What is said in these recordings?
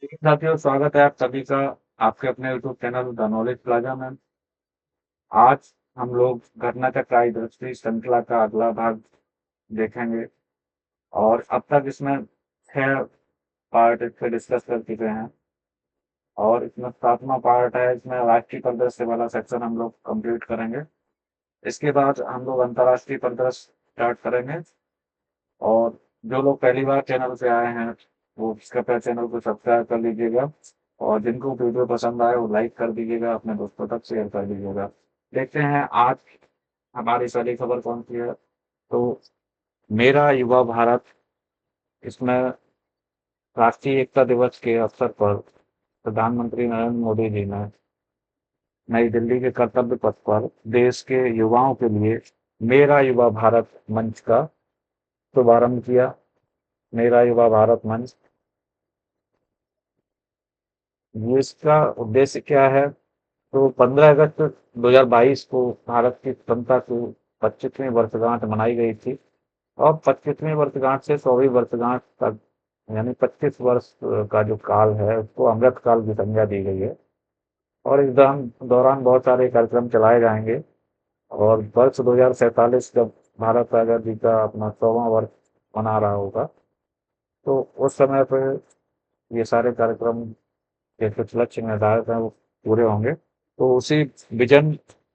जी, साथियों स्वागत है आप सभी का आपके अपने YouTube channel the knowledge plaza में। आज हम लोग घटना चक्र दृष्टि श्रृंखला का अगला भाग देखेंगे और अब तक इसमें 6 पार्ट इस पे डिस्कस कर चुके हैं और इसमें 7वां पार्ट है। इसमें राष्ट्रीय परिदृश्य वाला सेक्शन हम लोग कंप्लीट करेंगे। इसके बाद हम लोग अंतर्राष्ट्रीय परिदृश्य स्टार्ट करेंगे और जो लोग पहली बार चैनल पे आए हैं वो कृपया चैनल को सब्सक्राइब कर लीजिएगा और जिनको वीडियो पसंद आए वो लाइक कर दीजिएगा, अपने दोस्तों तक शेयर कर दीजिएगा। देखते हैं आज हमारी पहली खबर कौन सी है। तो मेरा युवा भारत, इसमें राष्ट्रीय एकता दिवस के अवसर पर प्रधानमंत्री नरेंद्र मोदी जी ने नई दिल्ली के कर्तव्य पथ पर देश के युवाओं के लिए मेरा युवा भारत मंच का शुभारंभ किया। मेरा युवा भारत मंच, ये इसका उद्देश्य क्या है? तो 15 अगस्त 2022 को भारत की स्वतंत्रता की 25वीं वर्षगांठ मनाई गई थी और 25वीं वर्षगांठ से 100वीं वर्षगांठ तक यानी 25 वर्ष का जो काल है उसको अमृत काल की संज्ञा दी गई है और इस दौरान बहुत सारे कार्यक्रम चलाए जाएंगे। और वर्ष 2047 जब भारत आज़ादी का अपना 100वां वर्ष मना रहा होगा तो उस समय पर ये सारे कार्यक्रम के कुछ लक्ष्य निर्धारित हैं वो पूरे होंगे। तो उसी विजन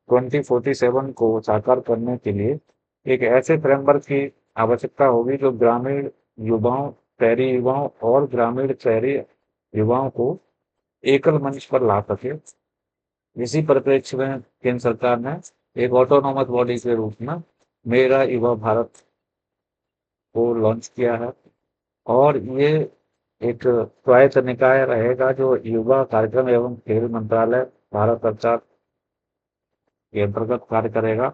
2047 को साकार करने के लिए एक ऐसे फ्रेमवर्क की आवश्यकता होगी जो ग्रामीण युवाओं, शहरी युवाओं और ग्रामीण शहरी युवाओं को एकल मंच पर ला सके। इसी परिप्रेक्ष्य में केंद्र सरकार ने एक ऑटोनोमस बॉडी के रूप में मेरा युवा भारत को लॉन्च किया है और ये एक स्वायत्त निकाय रहेगा जो युवा कार्यक्रम एवं खेल मंत्रालय भारत सरकार के अंतर्गत कार्य करेगा।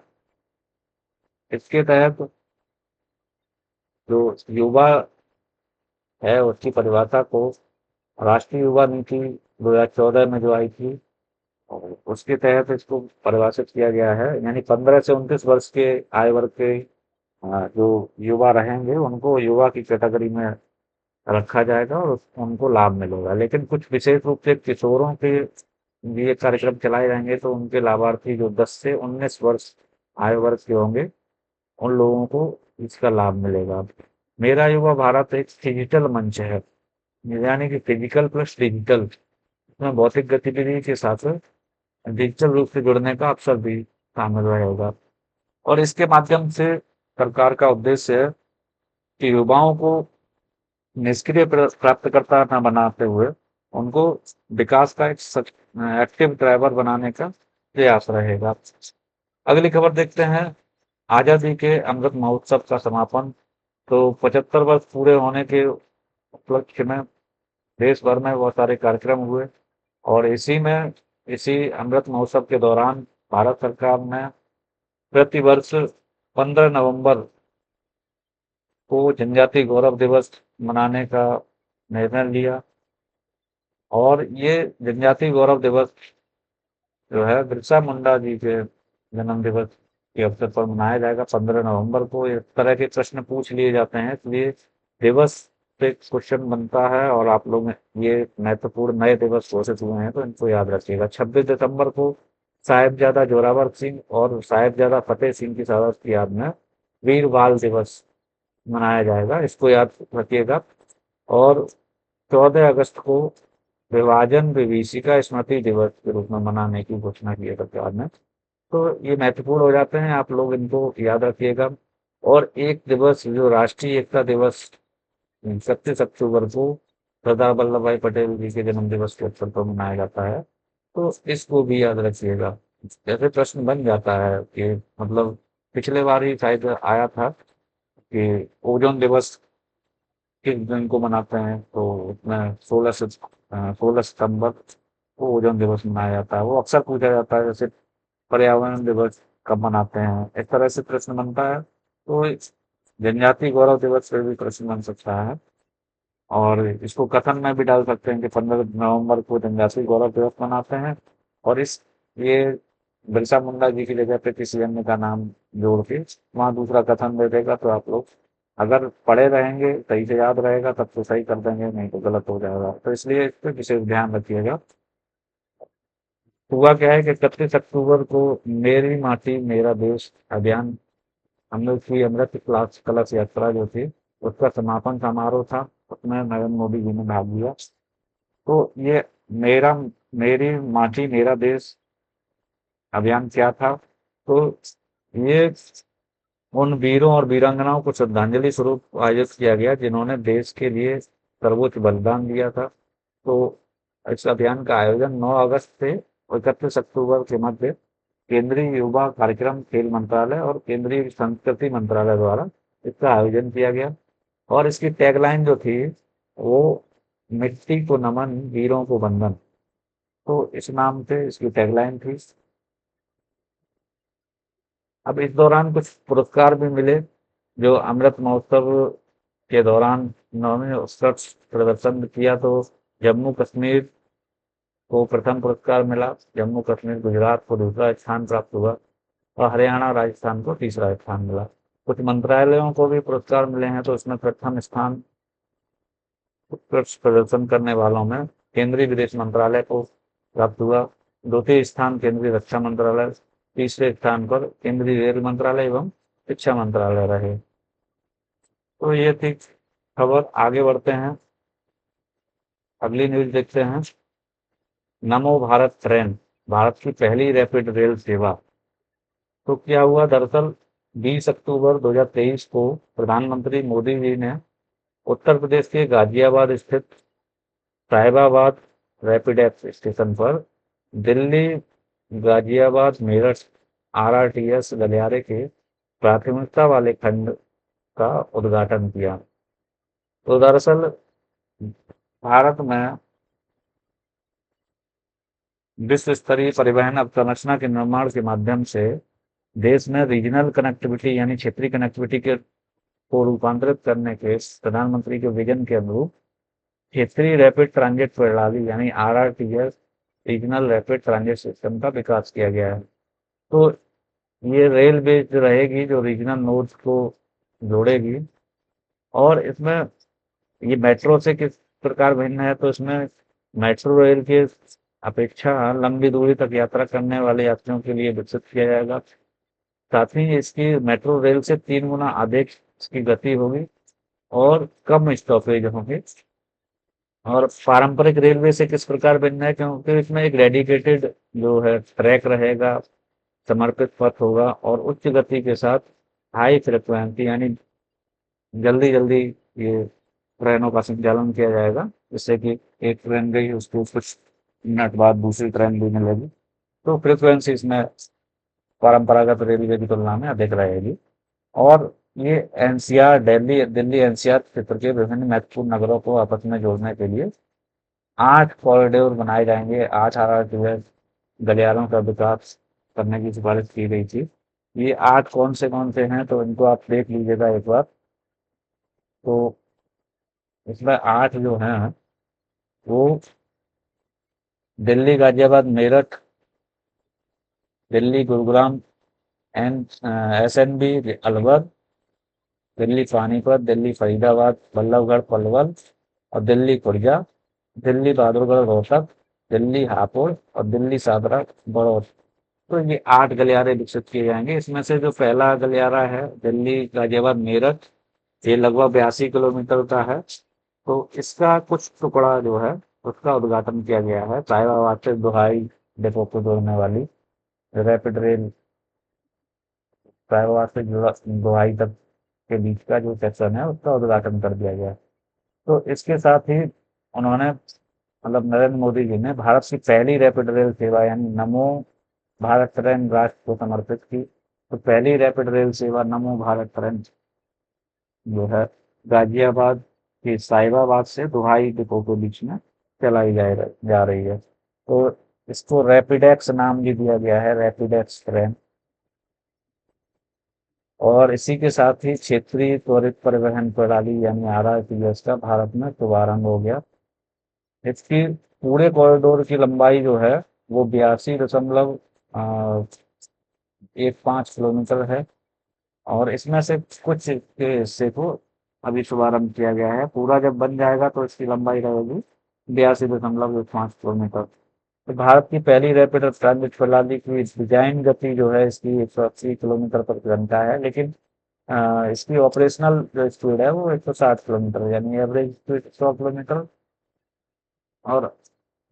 इसके तहत जो युवा है उसकी परिभाषा को राष्ट्रीय युवा नीति 2014 में जो आई थी और उसके तहत इसको परिभाषित किया गया है। यानी 15 से 29 वर्ष के आयु वर्ग के जो युवा रहेंगे उनको युवा की कैटेगरी में रखा जाएगा और उनको लाभ मिलेगा। लेकिन कुछ विशेष रूप से किशोरों के लिए कार्यक्रम चलाए जाएंगे तो उनके लाभार्थी जो 10 से 19 वर्ष आयु वर्ग के होंगे उन लोगों को इसका लाभ मिलेगा। मेरा युवा भारत एक डिजिटल मंच है, यानी कि फिजिकल प्लस डिजिटल, इसमें भौतिक गतिविधि के साथ डिजिटल रूप से जुड़ने का अवसर भी शामिल रहेगा। और इसके माध्यम से सरकार का उद्देश्य है कि युवाओं को निष्क्रिय प्राप्तकर्ता न बनाते हुए उनको विकास का एक एक्टिव ड्राइवर बनाने का प्रयास रहेगा। अगली खबर देखते हैं। आजादी के अमृत महोत्सव का समापन। तो 75 वर्ष पूरे होने के उपलक्ष्य में देश भर में बहुत सारे कार्यक्रम हुए और इसी अमृत महोत्सव के दौरान भारत सरकार ने प्रति वर्ष 15 नवंबर को जनजातीय गौरव दिवस मनाने का निर्णय लिया और ये जनजातीय गौरव दिवस जो है बिरसा मुंडा जी के जन्म दिवस के अवसर पर मनाया जाएगा 15 नवंबर को। इस तरह के प्रश्न पूछ लिए जाते हैं इसलिए दिवस पे क्वेश्चन बनता है और आप लोग ये महत्वपूर्ण नए दिवस घोषित हुए हैं तो इनको याद रखिएगा। 26 दिसंबर को साहिबजादा जोरावर सिंह और साहिबजादा फतेह सिंह की शहादत की याद में वीर बाल दिवस मनाया जाएगा, इसको याद रखिएगा। और 14 अगस्त को विभाजन विभीषिका स्मृति दिवस के रूप में मनाने की घोषणा की है सरकार ने। तो ये महत्वपूर्ण हो जाते हैं, आप लोग इनको याद रखिएगा। और एक दिवस जो राष्ट्रीय एकता दिवस 31 अक्टूबर को सरदार वल्लभ भाई पटेल जी के जन्म दिवस के अवसर पर मनाया जाता है, तो इसको भी याद रखिएगा। जैसे प्रश्न बन जाता है कि मतलब पिछले बार ही शायद आया था कि ओजोन दिवस किस दिन को मनाते हैं, तो उसमें 16 सितंबर को ओजोन दिवस मनाया जाता है। वो अक्सर पूछा जाता है जैसे पर्यावरण दिवस कब मनाते हैं, इस तरह से प्रश्न बनता है। तो जनजातीय गौरव दिवस पे भी प्रश्न बन सकता है और इसको कथन में भी डाल सकते हैं कि 15 नवंबर को जनजातीय गौरव दिवस मनाते हैं और ये बिरसा मुंडा जी की जगह पे किसी अन्य का नाम जोड़ के वहाँ दूसरा कथन दे देगा तो आप लोग अगर पढ़े रहेंगे, सही से याद रहेगा तब तो सही कर देंगे, नहीं तो गलत हो जाएगा। तो इसलिए इस पे विशेष ध्यान रखिएगा। हुआ क्या है कि 31 अक्टूबर को मेरी माटी मेरा देश अभियान, हम लोग की अमृत क्लास कलश यात्रा जो थी, उसका समापन समारोह था। उसमें नरेंद्र मोदी जी ने भाग लिया। तो ये मेरा मेरी माटी मेरा देश अभियान क्या था? तो ये उन वीरों और वीरांगनाओं को श्रद्धांजलि स्वरूप आयोजित किया गया जिन्होंने देश के लिए सर्वोच्च बलिदान दिया था। तो इस अभियान का आयोजन 9 अगस्त से 31 अक्टूबर के मध्य केंद्रीय युवा कार्यक्रम खेल मंत्रालय और केंद्रीय संस्कृति मंत्रालय द्वारा इसका आयोजन किया गया। और इसकी टैगलाइन जो थी वो मिट्टी को नमन वीरों को वंदन। तो इस नाम से इसकी टैगलाइन थी। अब इस दौरान कुछ पुरस्कार भी मिले जो अमृत महोत्सव के दौरान उन्होंने उत्कृष्ट प्रदर्शन किया। तो जम्मू कश्मीर को प्रथम पुरस्कार मिला, जम्मू कश्मीर गुजरात को दूसरा स्थान प्राप्त हुआ और हरियाणा राजस्थान को तीसरा स्थान मिला। कुछ मंत्रालयों को भी पुरस्कार मिले हैं। तो इसमें प्रथम स्थान उत्कृष्ट प्रदर्शन करने वालों में केंद्रीय विदेश मंत्रालय को प्राप्त हुआ, द्वितीय स्थान केंद्रीय रक्षा मंत्रालय, तीसरे स्थान पर केंद्रीय रेल मंत्रालय एवं शिक्षा मंत्रालय रहे। तो ये थी खबर। आगे बढ़ते हैं, अगली न्यूज देखते हैं। नमो भारत ट्रेन, भारत की पहली रैपिड रेल सेवा। तो क्या हुआ दरअसल, 20 अक्टूबर 2023 को प्रधानमंत्री मोदी जी ने उत्तर प्रदेश के गाजियाबाद स्थित साहिबाबाद रैपिडेक्स स्टेशन पर दिल्ली गाजियाबाद मेरठ आरआरटीएस गलियारे के प्राथमिकता वाले खंड का उद्घाटन किया। तो दरअसल भारत में विश्व स्तरीय परिवहन अवसंरचना के निर्माण के माध्यम से देश में रीजनल कनेक्टिविटी यानी क्षेत्रीय कनेक्टिविटी के को रूपांतरित करने के प्रधानमंत्री के विजन के अनुरूप क्षेत्रीय रैपिड ट्रांजिट प्रणाली यानी RRTS regional rapid transit system का विकास किया गया है। तो ये रेल बेस्ड रहेगी जो रीजनल नोड्स को जोड़ेगी। और इसमें ये मेट्रो से किस प्रकार भिन्न है? तो इसमें मेट्रो रेल के अपेक्षा लंबी दूरी तक यात्रा करने वाले यात्रियों के लिए विकसित किया जाएगा। साथ ही इसकी मेट्रो रेल से 3 गुना अधिक इसकी गति होगी और कम स्टॉपेज होंगे। और पारंपरिक रेलवे से किस प्रकार भिन्न है? क्योंकि इसमें एक डेडिकेटेड जो है ट्रैक रहेगा, समर्पित पथ होगा और उच्च गति के साथ हाई फ्रिक्वेंसी यानी जल्दी जल्दी ये ट्रेनों का संचालन किया जाएगा, जिससे कि एक ट्रेन गई उसको कुछ मिनट बाद दूसरी ट्रेन भी मिलेगी। तो फ्रिक्वेंसी इसमें परंपरागत रेलवे की तुलना में अधिक रहेगी। और ये एनसीआर दिल्ली दिल्ली एनसीआर क्षेत्र के विभिन्न महत्वपूर्ण नगरों को आपस में जोड़ने के लिए 8 कॉरिडोर बनाए जाएंगे। 8 आरआरटीएस गलियारों का विकास करने की सिफारिश की गई थी। ये 8 कौन से हैं तो इनको आप देख लीजिएगा एक बार। तो इसमें 8 जो हैं वो दिल्ली गाजियाबाद मेरठ, दिल्ली गुरुग्राम एन एसएनबी अलवर, दिल्ली पानीपत, दिल्ली फरीदाबाद बल्लभगढ़ पलवल और दिल्ली खुर्जा, दिल्ली बहादुरगढ़ रोहतक, दिल्ली हापुड़ और दिल्ली सादरा बड़ौद। तो ये 8 गलियारे विकसित किए जाएंगे। इसमें से जो पहला गलियारा है दिल्ली गाजियाबाद मेरठ, ये लगभग 82 किलोमीटर का है। तो इसका कुछ टुकड़ा जो है उसका उद्घाटन किया गया है। साहिबाबाद से दुहाई डिपो को जोड़ने वाली रैपिड रेल साहिबाबाद से दुहाई तक के बीच का जो सेक्शन है उसका उद्घाटन कर दिया गया। तो इसके साथ ही उन्होंने मतलब नरेंद्र मोदी जी ने भारत की पहली रैपिड रेल सेवा यानी नमो भारत ट्रेन राष्ट्र को समर्पित की। तो पहली रैपिड रेल सेवा नमो भारत ट्रेन जो है गाजियाबाद के साहिबाबाद से दुहाई डिपो के बीच में चलाई जा रही है। तो इसको रैपिडेक्स नाम भी दिया गया है, रैपिडेक्स ट्रेन। और इसी के साथ ही क्षेत्रीय त्वरित परिवहन प्रणाली यानी आरआरटीएस का भारत में शुभारंभ हो गया। इसकी पूरे कॉरिडोर की लंबाई जो है वो 82.15 किलोमीटर है। और इसमें से कुछ के हिस्से को अभी शुभारंभ किया गया है। पूरा जब बन जाएगा तो इसकी लंबाई रहेगी 82.15 किलोमीटर। तो भारत की पहली रैपिड ट्रांजिट प्रणाली की डिजाइन गति जो है इसकी 180 किलोमीटर पर घंटा है, लेकिन इसकी ऑपरेशनल जो स्पीड है वो 160 किलोमीटर, यानी एवरेज स्पीड 100 किलोमीटर, और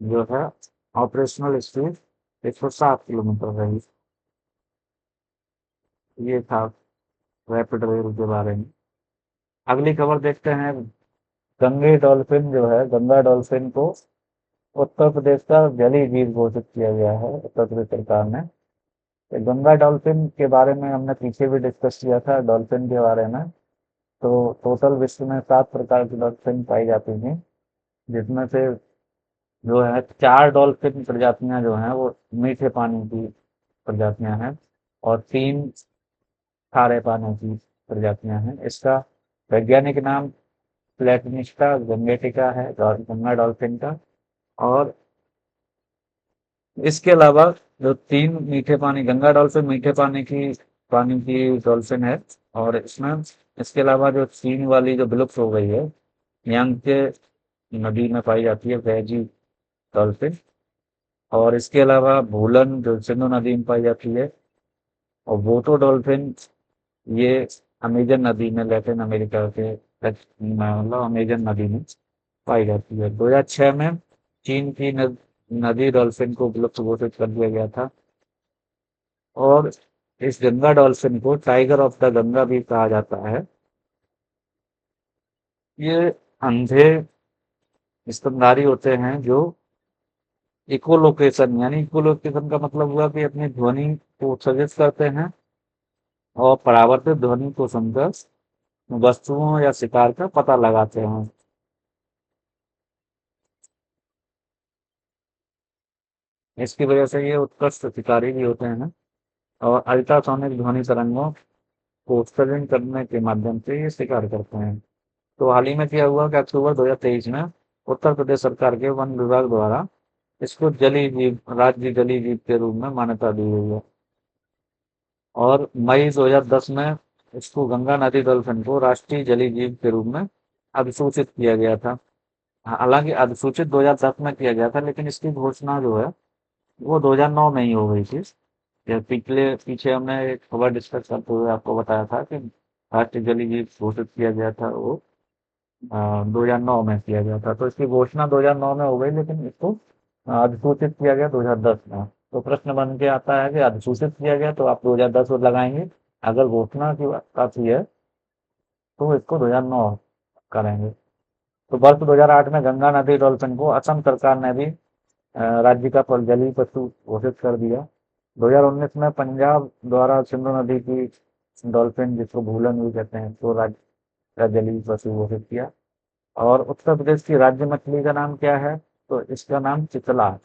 जो है ऑपरेशनल स्पीड 160 किलोमीटर रही। ये था रैपिड रेल के बारे में। अगली खबर देखते हैं। गंगे डॉल्फिन जो है, गंगा डॉल्फिन को उत्तर प्रदेश का जलीय जीव घोषित किया गया है उत्तर प्रदेश सरकार ने। तो गंगा डॉल्फिन के बारे में हमने पीछे भी डिस्कस किया था डॉल्फिन के बारे में। तो टोटल विश्व में 7 प्रकार की डॉल्फिन पाई जाती हैं, जिसमें से जो है 4 डॉल्फिन प्रजातियां जो हैं वो मीठे पानी की प्रजातियां हैं, और 3 खारे पानी की प्रजातियां हैं। इसका वैज्ञानिक नाम प्लेटनिस्टा गंगेटिका है, गंगा डॉल्फिन का। और इसके अलावा जो 3 मीठे पानी गंगा डॉल्फिन मीठे पानी की डॉल्फिन है। और इसमें इसके अलावा जो चीन वाली जो विलुप्त हो गई है, यांगत्से नदी में पाई जाती है वैजी डॉल्फिन। और इसके अलावा भूलन जो सिंधु नदी में पाई जाती है। और वोटो डॉल्फिन ये अमेजन नदी में, लैटिन अमेरिका के मतलब अमेजन नदी में पाई जाती है। 2006 में चीन की नदी डॉल्फिन को विलुप्त घोषित कर दिया गया था। और इस गंगा डॉल्फिन को टाइगर ऑफ द गंगा भी कहा जाता है। ये अंधे स्तनधारी होते हैं जो इकोलोकेशन, यानी इकोलोकेशन का मतलब हुआ कि अपनी ध्वनि को उत्सर्जित करते हैं और परावर्तित ध्वनि को सुनकर वस्तुओं या शिकार का पता लगाते हैं। इसकी वजह से ये उत्कृष्ट शिकारी भी होते हैं, और अल्ट्रासोनिक ध्वनि तरंगों को उत्सर्जन करने के माध्यम से ये शिकार करते हैं। तो हाल ही में क्या हुआ कि अक्टूबर 2023 में उत्तर प्रदेश सरकार के वन विभाग द्वारा इसको जलीय जीव, राज्य जलीय जीव के रूप में मान्यता दी गई है। और मई 2010 में इसको गंगा नदी डॉल्फिन को राष्ट्रीय जलीय जीव के रूप में अधिसूचित किया गया था। हालांकि अधिसूचित 2010 में किया गया था, लेकिन इसकी घोषणा जो है वो 2009 में ही हो गई थी। ये पिछले पीछे हमने एक खबर डिस्कस करते हुए आपको बताया था कि राष्ट्रीय जलीय जीव घोषित किया गया था, वो 2009 में किया गया था। तो इसकी घोषणा 2009 में हो गई, लेकिन इसको अधिसूचित किया गया 2010 में। तो प्रश्न बन के आता है कि अधिसूचित किया गया तो आप 2010 लगाएंगे, अगर घोषणा की बात आती है तो इसको 2009 करेंगे। तो वर्ष 2008 में गंगा नदी डॉल्फिन को असम सरकार ने भी राज्य का जलीय पशु घोषित कर दिया। 2019 में पंजाब द्वारा सिंधु नदी की डॉल्फिन, जिसको भूलन भी कहते हैं, तो राज्य का जलीय पशु घोषित किया। और उत्तर प्रदेश की राज्य मछली का नाम क्या है? तो इसका नाम चितला है।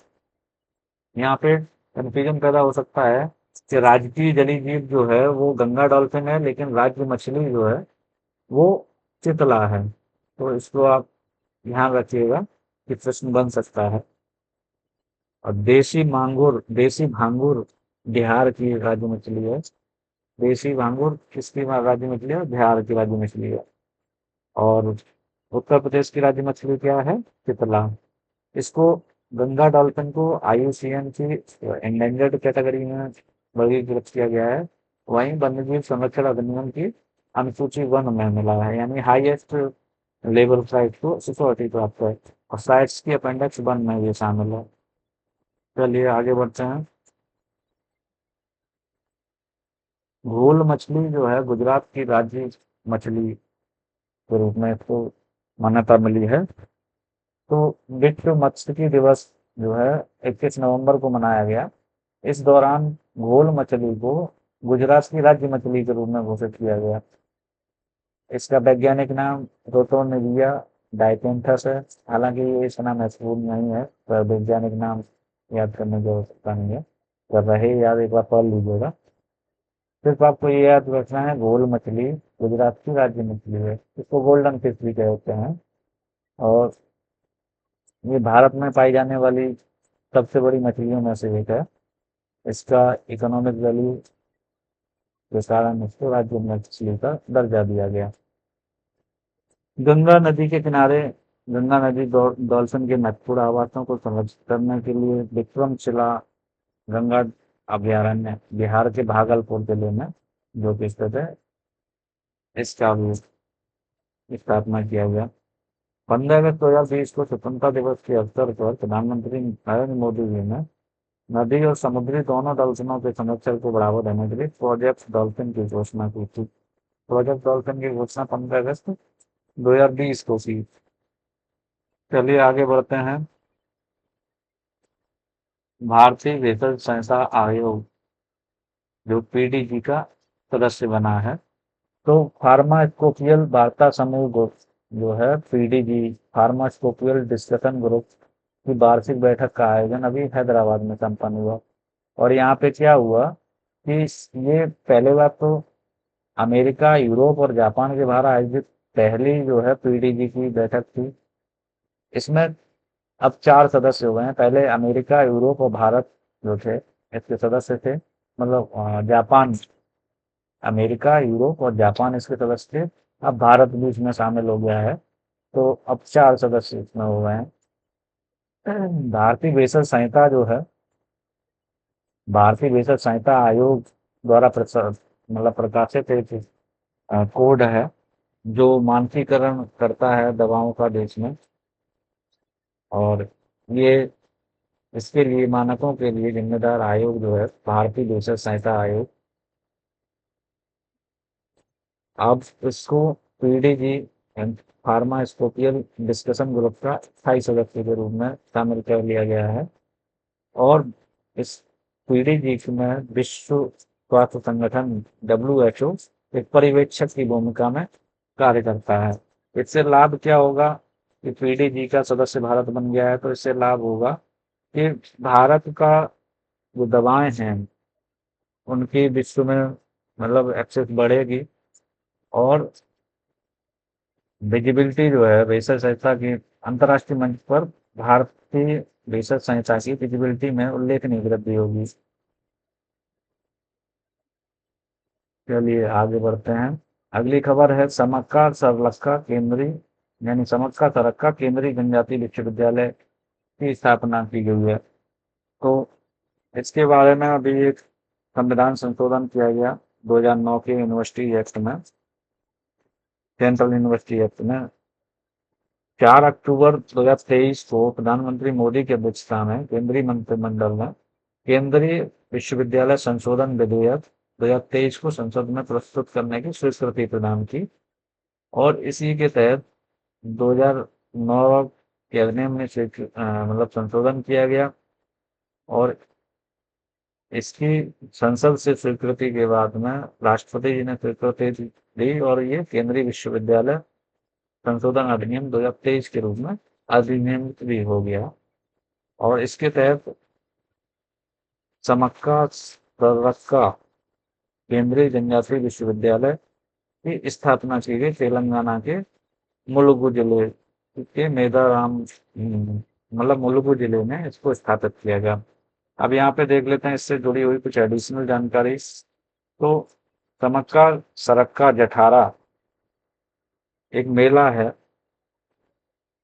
यहाँ पे कंफ्यूजन पैदा हो सकता है कि राजकीय जलीय जीव जो है वो गंगा डॉल्फिन है, लेकिन राज्य मछली जो है वो चितला है। तो इसको आप ध्यान रखिएगा कि प्रश्न बन सकता है। और देसी भांगुर बिहार की राज्य मछली है। देसी भांगुर किसकी राज्य मछली है? बिहार की राज्य मछली है। और उत्तर प्रदेश की राज्य मछली क्या है? चितला। इसको गंगा डॉल्फिन को आईयूसीएन की एंडेंजर्ड कैटेगरी में वर्गीकृत किया गया है। वहीं वन्यजीव संरक्षण अधिनियम की अनुसूची वन में मिला है, यानी हाईएस्ट लेवल साइट को सिक्योरिटी प्राप्त है। और साइट्स की अपेंडिक्स वन में ये शामिल है। चलिए आगे बढ़ते हैं। घोल मछली जो है गुजरात की राज्य मछली के रूप में इसको मान्यता मिली है। तो विश्व मत्स्यिकी दिवस जो है 21 नवंबर को मनाया गया। इस दौरान घोल मछली को गुजरात की राज्य मछली के रूप में घोषित किया गया। इसका वैज्ञानिक नाम रोटोनिविया डाइकेंथस है। हालांकि ये इतना महत्वपूर्ण नहीं है, पर वैज्ञानिक नाम याद करने की आवश्यकता नहीं है। कर रहे याद, एक बार पढ़ लीजिएगा। सिर्फ आपको ये याद रखना है, घोल मछली गुजरात की राज्य मछली है। इसको गोल्डन फिश भी कहते हैं। और ये भारत में पाई जाने वाली सबसे बड़ी मछलियों में से एक है। इसका इकोनॉमिक वैल्यू के कारण इसको राज्य मछली का दर्जा दिया गया। गंगा नदी के किनारे गंगा नदी डॉल्फिन के महत्वपूर्ण आवासों को संरक्षित करने के लिए विक्रमशिला गंगा अभयारण्य बिहार के भागलपुर जिले में जो कि स्थित है, इसका भी स्थापना किया गया। 15 अगस्त 2020 को स्वतंत्रता दिवस के अवसर पर प्रधानमंत्री नरेंद्र मोदी जी ने नदी और समुद्री दोनों डॉल्फिनों के संरक्षण को बढ़ावा देने के लिए प्रोजेक्ट डॉल्फिन की घोषणा की थी। प्रोजेक्ट डॉल्फिन की घोषणा 15 अगस्त 2020 को की। चलिए आगे बढ़ते हैं। भारतीय भेषज संस्था आयोग जो पीडीजी का सदस्य बना है। तो फार्मास्कोपियल वार्ता समूह जो है पीडीजी फार्मास्कोपियल डिस्कशन ग्रुप की वार्षिक बैठक का आयोजन अभी हैदराबाद में संपन्न हुआ। और यहाँ पे क्या हुआ कि ये पहले बात तो अमेरिका, यूरोप और जापान के बाहर आयोजित पहली जो है पीडीजी की बैठक थी। इसमें अब 4 सदस्य हो गए हैं। पहले अमेरिका, यूरोप और भारत जो थे इसके सदस्य थे। मतलब जापान, अमेरिका, यूरोप और जापान इसके सदस्य थे। अब भारत भी इसमें शामिल हो गया है। तो अब 4 सदस्य इसमें हो गए हैं। भारतीय भेषज संहिता जो है, भारतीय भेषज संहिता आयोग द्वारा मतलब प्रकाशित एक कोड है जो मानकीकरण करता है दवाओं का देश में। और ये इसके लिए मानकों के लिए जिम्मेदार आयोग जो है भारतीय भेषज संहिता आयोग। अब इसको पीडीजी एंड फार्मास्कोपियल डिस्कशन ग्रुप का स्थायी सदस्य के रूप में शामिल कर लिया गया है। और इस पीडीजी में विश्व स्वास्थ्य संगठन डब्ल्यूएचओ एक पर्यवेक्षक की भूमिका में कार्य करता है। इससे लाभ क्या होगा कि पीडीजी का सदस्य भारत बन गया है, तो इससे लाभ होगा कि भारत का जो दवाएं हैं उनकी विश्व में मतलब एक्सेस बढ़ेगी। और विजिबिलिटी जो है भेषज संहिता की अंतर्राष्ट्रीय मंच पर भारतीय भेषज संहिता की विजिबिलिटी में उल्लेखनीय वृद्धि होगी। चलिए आगे बढ़ते हैं। अगली खबर है समक्का सरलक्का केंद्रीय यानी समक्का सरक्का केंद्रीय जनजाति विश्वविद्यालय की स्थापना की गई है। तो इसके बारे में अभी एक संविधान संशोधन किया गया 2009 के यूनिवर्सिटी एक्ट में, सेंट्रल यूनिवर्सिटी एक्ट में। 4 अक्टूबर 2023 को प्रधानमंत्री मोदी की अध्यक्षता में केंद्रीय मंत्रिमंडल ने केंद्रीय विश्वविद्यालय संशोधन विधेयक 2023 को संसद में प्रस्तुत करने की स्वीकृति प्रदान की। और इसी के तहत 2009 के अधिनियम में मतलब संशोधन किया गया। और इसकी संसद से स्वीकृति के बाद में राष्ट्रपति जी ने स्वीकृति दी और ये केंद्रीय विश्वविद्यालय संशोधन अधिनियम 2023 के रूप में अधिनियमित भी हो गया। और इसके तहत समक्का सरलक्का केंद्रीय जनजातीय विश्वविद्यालय की स्थापना की गई तेलंगाना के मुलुगु जिले के मेदाराम मतलब मुलुगु जिले में इसको स्थापित किया गया। अब यहाँ पे देख लेते हैं इससे जुड़ी हुई कुछ एडिशनल जानकारी। तो समक्का सरक्का जठारा एक मेला है,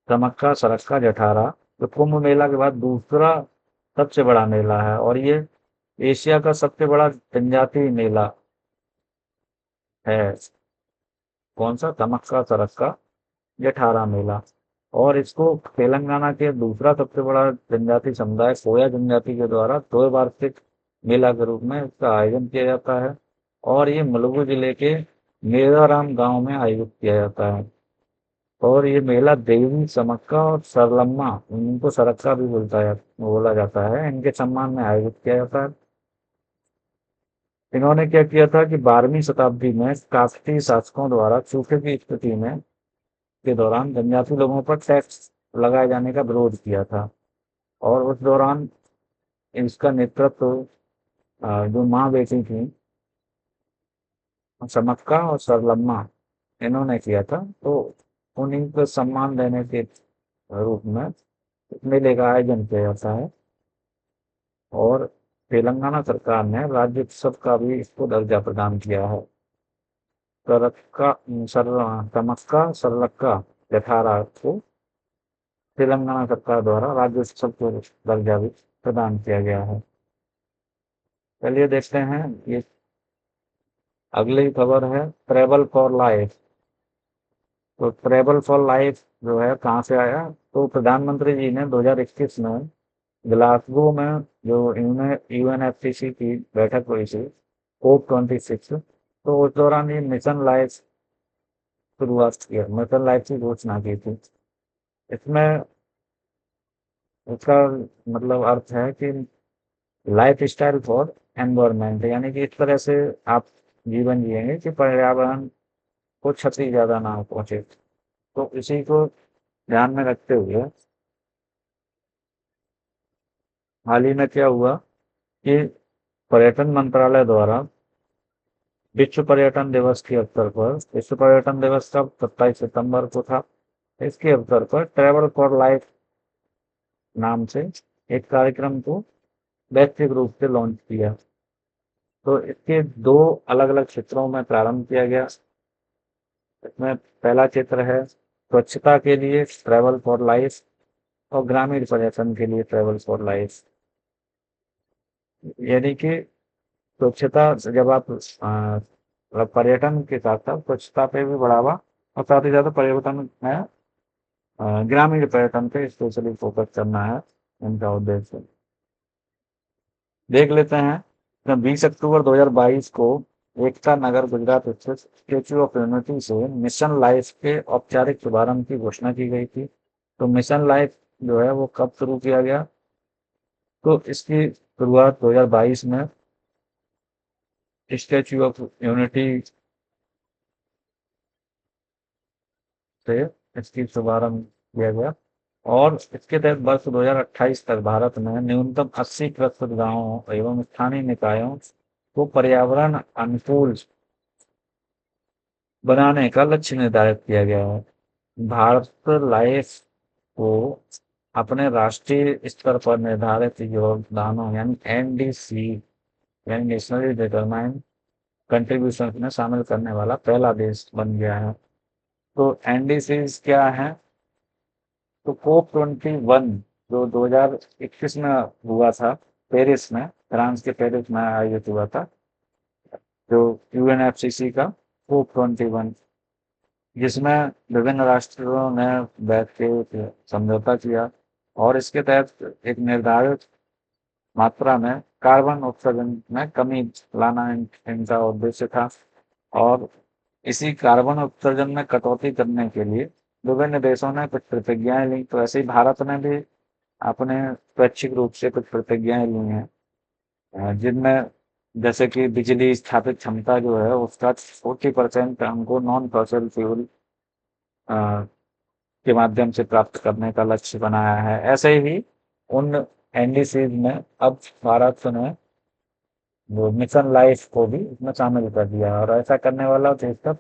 समक्का सरक्का जठारा, जो कुंभ मेला के बाद दूसरा सबसे बड़ा मेला है। और ये एशिया का सबसे बड़ा जनजातीय मेला है। कौन सा? समक्का सरक्का जठारा मेला। और इसको तेलंगाना के दूसरा सबसे बड़ा जनजातीय समुदाय कोया जनजाति के द्वारा 2 वार्षिक मेला के रूप में इसका आयोजन किया जाता है। और ये मुलुगु जिले के मेदाराम गांव में आयोजित किया जाता है। और ये मेला देवी समक्का और सरलम्मा, इनको सरक्का भी बोला जाता है, इनके सम्मान में आयोजित किया जाता है। इन्होंने क्या किया था कि 12वीं शताब्दी में काकतीय शासकों द्वारा सूखे की स्थिति में के दौरान जनजाति लोगों पर टैक्स लगाए जाने का विरोध किया था। और उस दौरान इसका नेतृत्व जो माँ बेटी थी समक्का और सरलम्मा, इन्होंने किया था। तो उन्हीं को सम्मान देने के रूप में मेले का आयोजन किया जाता है। और तेलंगाना सरकार ने राज्योत्सव का भी इसको दर्जा प्रदान किया है। सरक्का समक्का सरलक्का जठारा को तेलंगाना सरकार द्वारा राज्योत्सव को दर्जा भी प्रदान किया गया है। चलिए देखते हैं, ये अगली खबर है ट्रेवल फॉर लाइफ। तो ट्रेवल फॉर लाइफ जो है कहाँ से आया, तो प्रधानमंत्री जी ने 2021 में ग्लासगो में जो यूएनएफसीसी की बैठक हुई थी, COP26, तो उस दौरान ये मिशन लाइफ शुरुआत किया, मिशन लाइफ की घोषणा की थी। इसमें इसका मतलब अर्थ है कि लाइफ स्टाइल फॉर एनवायरमेंट, यानी कि इस तरह से आप जीवन जिएंगे कि पर्यावरण को क्षति ज़्यादा ना पहुंचे। तो इसी को ध्यान में रखते हुए हाल ही में क्या हुआ कि पर्यटन मंत्रालय द्वारा विश्व पर्यटन दिवस के अवसर पर, विश्व पर्यटन दिवस का 27 सितंबर को था, इसके अवसर पर ट्रेवल फॉर लाइफ नाम से एक कार्यक्रम को वैश्विक रूप से लॉन्च किया। तो इसके दो अलग अलग क्षेत्रों में प्रारंभ किया गया। इसमें पहला क्षेत्र है स्वच्छता के लिए ट्रेवल फॉर लाइफ और ग्रामीण पर्यटन के लिए ट्रेवल फॉर लाइफ। यानी कि स्वच्छता जब आप मतलब पर्यटन के साथ साथ स्वच्छता पे भी बढ़ावा और साथ ही ज़्यादा पर्यटन में ग्रामीण पर्यटन पे स्पेशली फोकस करना है इनका उद्देश्य। देख लेते हैं 20 अक्टूबर 2022 को एकता नगर गुजरात स्थित स्टेच्यू ऑफ यूनिटी से मिशन लाइफ के औपचारिक शुभारंभ की घोषणा की गई थी। तो मिशन लाइफ जो है वो कब शुरू किया गया, तो इसकी शुरुआत 2022 में स्टेच्यू ऑफ यूनिटी से इसकी शुभारंभ किया गया और इसके तहत वर्ष 2028 तक भारत में न्यूनतम 80% गांवों एवं स्थानीय निकायों को पर्यावरण अनुकूल बनाने का लक्ष्य निर्धारित किया गया है। भारत लाइफ को अपने राष्ट्रीय स्तर पर निर्धारित योगदानों यानी एनडीसी यानी नेशनली डिटरमाइंड कंट्रीब्यूशन में शामिल करने वाला पहला देश बन गया है। तो एनडीसीज क्या है, तो COP21 जो 2021 में हुआ था पेरिस में, फ्रांस के पेरिस में आयोजित हुआ था, जो यूएनएफसीसी का COP21, जिसमें विभिन्न राष्ट्रों ने बैठ के एक समझौता किया और इसके तहत एक निर्धारित मात्रा में कार्बन उत्सर्जन में कमी लाना इनका उद्देश्य था। और इसी कार्बन उत्सर्जन में कटौती करने के लिए विभिन्न देशों ने कुछ प्रतिज्ञाएं ली। तो ऐसे ही भारत ने भी अपने स्वैच्छिक रूप से कुछ प्रतिज्ञाएं ली हैं, जिनमें जैसे कि बिजली स्थापित क्षमता जो है उसका 40% हमको नॉन फॉसिल फ्यूल के माध्यम से प्राप्त करने का लक्ष्य बनाया है। ऐसे ही उन एनडीसीज में अब भारत ने वो मिशन लाइफ को भी इसमें शामिल कर दिया और ऐसा करने वाला देश का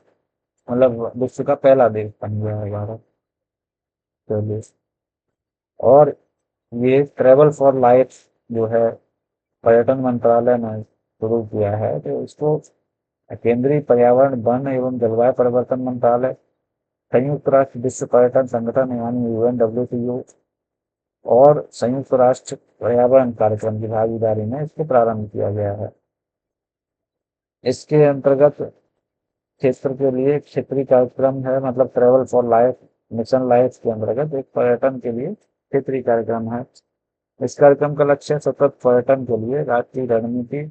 मतलब विश्व का पहला देश बन गया है भारत। चलिए, और ये ट्रेवल फॉर लाइफ जो है पर्यटन मंत्रालय ने शुरू किया है, तो इसको केंद्रीय पर्यावरण वन एवं जलवायु परिवर्तन मंत्रालय, संयुक्त राष्ट्र विश्व पर्यटन संगठन यानी UNWTO और संयुक्त राष्ट्र पर्यावरण कार्यक्रम की भागीदारी में इसको प्रारंभ किया गया है। इसके अंतर्गत क्षेत्र के लिए क्षेत्रीय कार्यक्रम है, मतलब travel for life mission life के अंतर्गत एक पर्यटन के लिए क्षेत्रीय कार्यक्रम है। इस कार्यक्रम का लक्ष्य सतत पर्यटन के लिए राष्ट्रीय रणनीति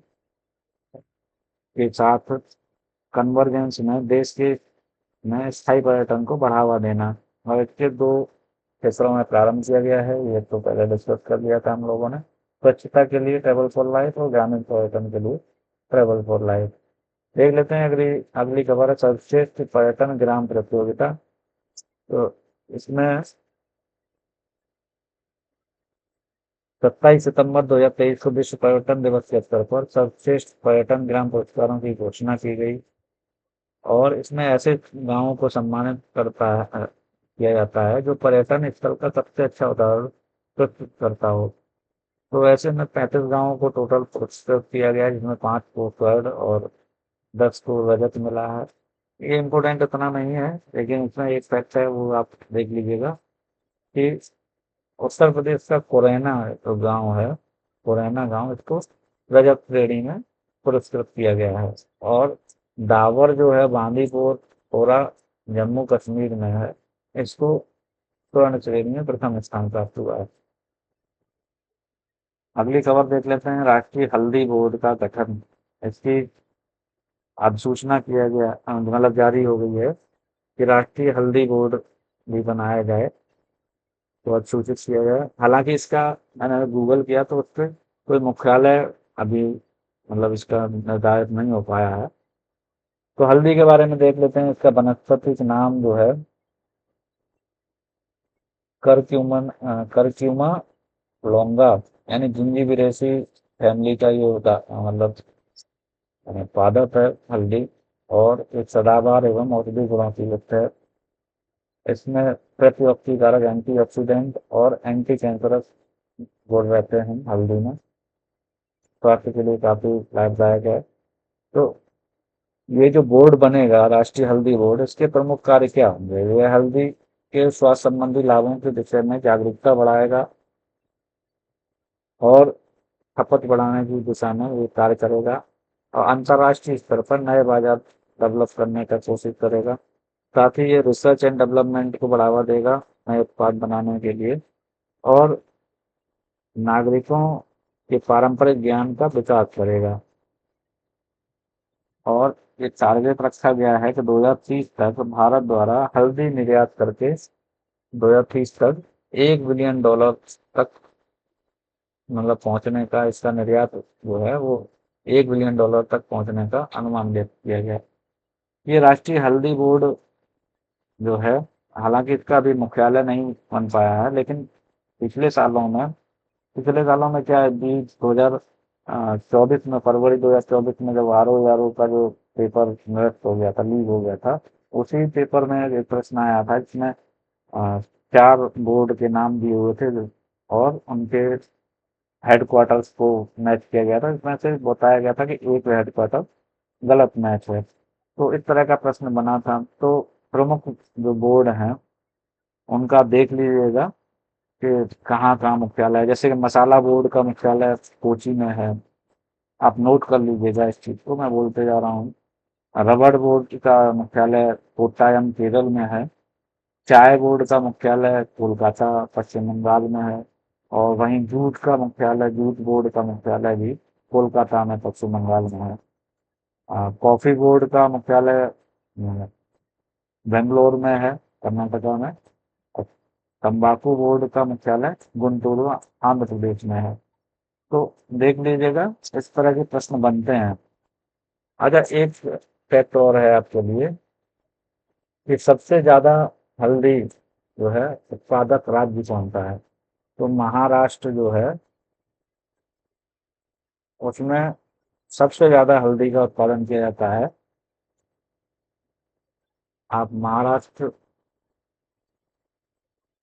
के साथ कन्वर्जेंस में देश के में स्थायी पर्यटन को बढ़ावा देना। और इसके दो क्षेत्रों में प्रारंभ किया गया है, ये तो पहले डिस्कस कर लिया था हम लोगों ने, स्वच्छता के लिए ट्रेवल फॉर लाइफ और ग्रामीण पर्यटन के लिए ट्रेवल फॉर लाइफ। देख लेते हैं अगली अगली खबर है सर्वश्रेष्ठ पर्यटन ग्राम प्रतियोगिता। तो इसमें 27 सितंबर 2023 को विश्व पर्यटन दिवस के अवसर पर सर्वश्रेष्ठ पर्यटन ग्राम पुरस्कारों की घोषणा की गई और इसमें ऐसे गांवों को सम्मानित किया जाता है जो पर्यटन स्थल का सबसे अच्छा उदाहरण प्रस्तुत करता हो। तो ऐसे में 35 गाँवों को टोटल पुरस्कृत किया गया, जिसमें 5 को स्वर्ण और 10 को रजत मिला है। ये इम्पोर्टेंट इतना नहीं है, लेकिन इसमें एक फैक्ट है, वो आप देख लीजिएगा कि उत्तर प्रदेश का कोरेना जो गांव है, कोरेना गांव, इसको रजत श्रेणी में पुरस्कृत किया गया है। और डाबर जो है बांदीपुर पूरा जम्मू कश्मीर में है, इसको स्वर्ण श्रेणी में प्रथम स्थान प्राप्त हुआ है। अगली खबर देख लेते हैं, राष्ट्रीय हल्दी बोर्ड का गठन। इसकी अधिसूचना किया गया, मतलब जारी हो गई है कि राष्ट्रीय हल्दी बोर्ड भी बनाया जाए, तो अधिसूचित किया गया। हालांकि इसका मैंने गूगल किया तो उस पर कोई मुख्यालय अभी, मतलब इसका निर्धारित नहीं हो पाया है। तो हल्दी के बारे में देख लेते हैं, इसका वनस्पति नाम जो है करक्यूमा लॉन्गा, यानी जिंजीबिरेसी फैमिली का ये मतलब पादप है हल्दी, और एक सदाबहार एवं औषधि गुणों की युक्त है। इसमें प्रतिऑक्सीकारक, एंटीऑक्सीडेंट और एंटी कैंसरस गुण रहते हैं हल्दी में, स्वास्थ्य के लिए काफी लाभदायक है। तो ये जो बोर्ड बनेगा, राष्ट्रीय हल्दी बोर्ड, इसके प्रमुख कार्य क्या होंगे? यह हल्दी के स्वास्थ्य संबंधी लाभों के विषय में जागरूकता बढ़ाएगा और खपत बढ़ाने की दिशा में ये कार्य करेगा, और अंतर्राष्ट्रीय स्तर पर नए बाजार डेवलप करने का कोशिश करेगा। साथ ही ये रिसर्च एंड डेवलपमेंट को बढ़ावा देगा नए उत्पाद बनाने के लिए, और नागरिकों के पारंपरिक ज्ञान का विकास करेगा। और ये टारगेट रखा गया है कि 2030 तक भारत द्वारा हल्दी निर्यात करके 2030 तक $1 बिलियन तक, मतलब पहुंचने का, इसका निर्यात जो है वो $1 बिलियन तक पहुंचने का अनुमान व्यक्त किया गया। ये राष्ट्रीय हल्दी बोर्ड जो है, हालांकि इसका अभी मुख्यालय नहीं बन पाया है, लेकिन पिछले सालों में क्या है, बीस 2024 में, फरवरी 2024 में, जब RO का जो पेपर निरस्त हो गया था, लीक हो गया था, उसी पेपर में एक प्रश्न आया था जिसमें 4 बोर्ड के नाम दिए हुए थे और उनके हेडक्वार्टर्स को मैच किया गया था। इसमें से बताया गया था कि एक हेडक्वार्टर गलत मैच है, तो इस तरह का प्रश्न बना था। तो प्रमुख जो बोर्ड हैं उनका आप देख लीजिएगा कि कहाँ कहाँ मुख्यालय है। जैसे कि मसाला बोर्ड का मुख्यालय कोची में है, आप नोट कर लीजिएगा इस चीज को, मैं बोलते जा रहा हूँ। रबड़ बोर्ड का मुख्यालय कोट्टायम केरल में है। चाय बोर्ड का मुख्यालय कोलकाता पश्चिम बंगाल में है। और वहीं जूट बोर्ड का मुख्यालय भी कोलकाता में पश्चिम बंगाल में है। कॉफी बोर्ड का मुख्यालय बेंगलोर में है, कर्नाटका में। और तंबाकू बोर्ड का मुख्यालय गुंटूरू, आंध्र प्रदेश में है। तो देख लीजिएगा, इस तरह के प्रश्न बनते हैं। अच्छा, एक फैक्ट और है आपके लिए कि सबसे ज्यादा हल्दी जो है उत्पादक राज्य कौन सा है? तो महाराष्ट्र जो है, उसमें सबसे ज्यादा हल्दी का उत्पादन किया जाता है। आप महाराष्ट्र